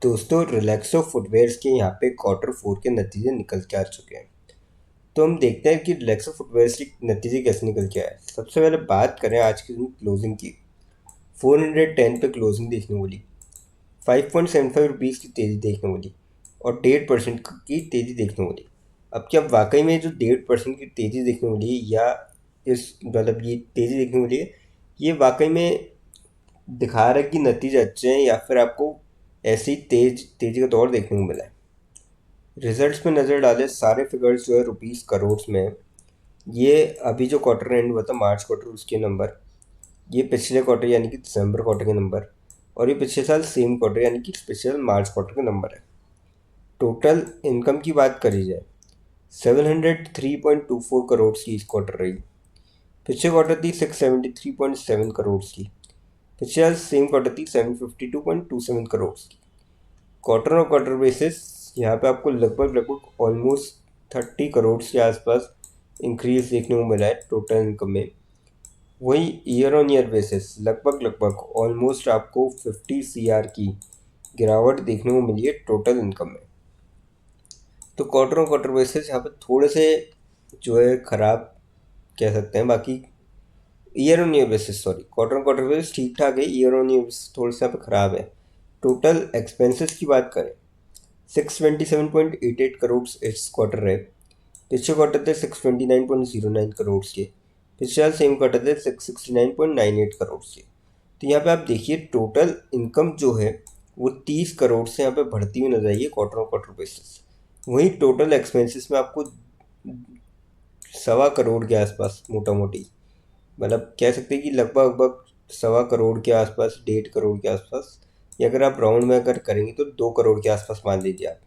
दोस्तों रिलैक्सो फुटवेयर्स के यहाँ पे क्वार्टर 4 के नतीजे निकल के आ चुके हैं। तो हम देखते हैं कि रिलैक्सो फुटवेयर्स के नतीजे कैसे निकल के आए। सबसे पहले बात करें आज के दिन क्लोजिंग की। 410 पे क्लोजिंग देखने को मिली। 5.75 रुपीज़ की तेज़ी देखने को मिली और 1.5% की तेज़ी देखने को मिली। अब क्या वाकई में जो 1.5% की तेज़ी देखने को मिली या इस मतलब ये तेज़ी देखने को मिली है, ये वाकई में दिखा रहा है कि नतीजे अच्छे हैं या फिर आपको ऐसी तेज़ी का दौर देखने को मिला है। रिजल्ट्स में नज़र डालें, सारे फिगर्स जो है रुपीज़ करोड़ में। ये अभी जो क्वार्टर एंड हुआ था मार्च क्वार्टर, उसके नंबर, ये पिछले क्वार्टर यानी कि दिसंबर क्वार्टर के नंबर, और ये पिछले साल सेम क्वार्टर यानी कि स्पेशल मार्च क्वार्टर के नंबर है। टोटल इनकम की बात करी जाए, 703.24 करोड़ की इस क्वार्टर रही। पिछले क्वार्टर थी 673.7 करोड़ की। पिछले साल सेम क्वार्टर थी 752.27 करोड़ की। क्वार्टर ऑन क्वार्टर बेसिस यहाँ पे आपको लगभग ऑलमोस्ट 30 करोड़ के आसपास इंक्रीज देखने को मिला है टोटल इनकम में। वही ईयर ऑन ईयर बेसिस लगभग ऑलमोस्ट आपको 50 CR की गिरावट देखने को मिली है टोटल इनकम में। तो क्वार्टर ऑन क्वार्टर बेसिस यहाँ पे थोड़े से जो है ख़राब कह सकते हैं। बाकी year on year basis, sorry, quarter on quarter basis ठीक ठाक है, ईयर ऑन ईयर बेसिस थोड़े से यहाँ पे ख़राब है। टोटल एक्सपेंसेस की बात करें, 627.88 करोड़ इस क्वार्टर रहे। पिछले क्वार्टर थे 629.09 करोड़ के। पिछले साल सेम क्वार्टर थे 669.98 करोड़ के। तो यहाँ पे आप देखिए टोटल इनकम जो है वो 30 करोड़ से यहाँ पे बढ़ती हुई नजर आई है क्वार्टर ऑन क्वार्टर बेसिस। वहीं टोटल एक्सपेंसेस में आपको 1.25 करोड़ के आसपास मोटा मोटी, मतलब कह सकते हैं कि लगभग 1.25 करोड़ के आसपास, 1.5 करोड़ के आसपास, या अगर आप राउंड में अगर करेंगे तो 2 करोड़ के आसपास मान लीजिए आप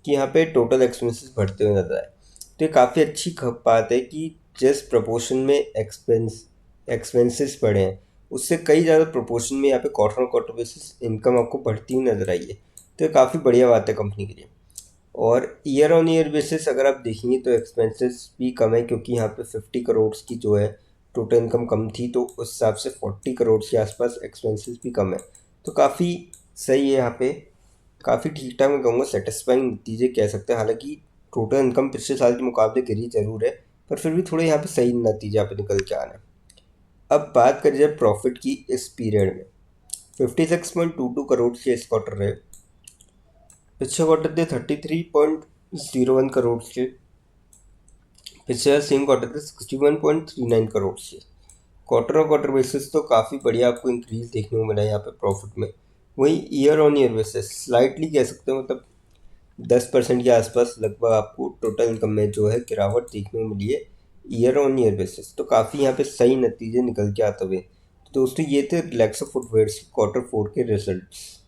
कि यहाँ पे टोटल एक्सपेंसेस बढ़ते हुए नजर आए। तो ये काफ़ी अच्छी बात है कि जिस प्रपोर्शन में एक्सपेंसेस बढ़े हैं उससे कई ज़्यादा प्रपोर्शन में यहाँ पे quarter on quarter basis income आपको बढ़ती हुई नजर आई है। तो ये काफ़ी बढ़िया बात है कंपनी के लिए। और ईयर ऑन ईयर बेसिस अगर आप देखेंगे तो एक्सपेंसेस भी कम है, क्योंकि यहाँ पे 50 करोड़ की जो है टोटल इनकम कम थी, तो उस हिसाब से 40 करोड़ के आसपास एक्सपेंसेस भी कम है। तो काफ़ी सही है यहाँ पे, काफ़ी ठीक ठाक मैं कहूँगा सेटिस्फाइंग नतीजे कह सकते हैं। हालांकि टोटल इनकम पिछले साल के मुकाबले गिरी जरूर है, पर फिर भी थोड़े यहाँ पे सही नतीजे यहाँ पे निकल के आ रहे हैं। अब बात करें जाए प्रॉफिट की, इस पीरियड में 56.22 करोड़ के इस क्वार्टर रहे। पिछले क्वार्टर थे 33.01 करोड़ के। पिछले सेम क्वार्टर थे 61.39 करोड़ के। क्वार्टर ऑन क्वार्टर बेसिस तो काफ़ी बढ़िया आपको इंक्रीज देखने को मिला है यहाँ पे प्रॉफिट में। वहीं year on year basis slightly कह सकते हैं, मतलब 10% के आसपास लगभग आपको टोटल इनकम में जो है गिरावट देखने को मिली है ईयर ऑन ईयर बेसिस। तो काफ़ी यहाँ पे सही नतीजे निकल के आते हुए। तो दोस्तों ये थे रिलैक्सो फुटवेयर्स क्वार्टर 4 के रिजल्ट्स।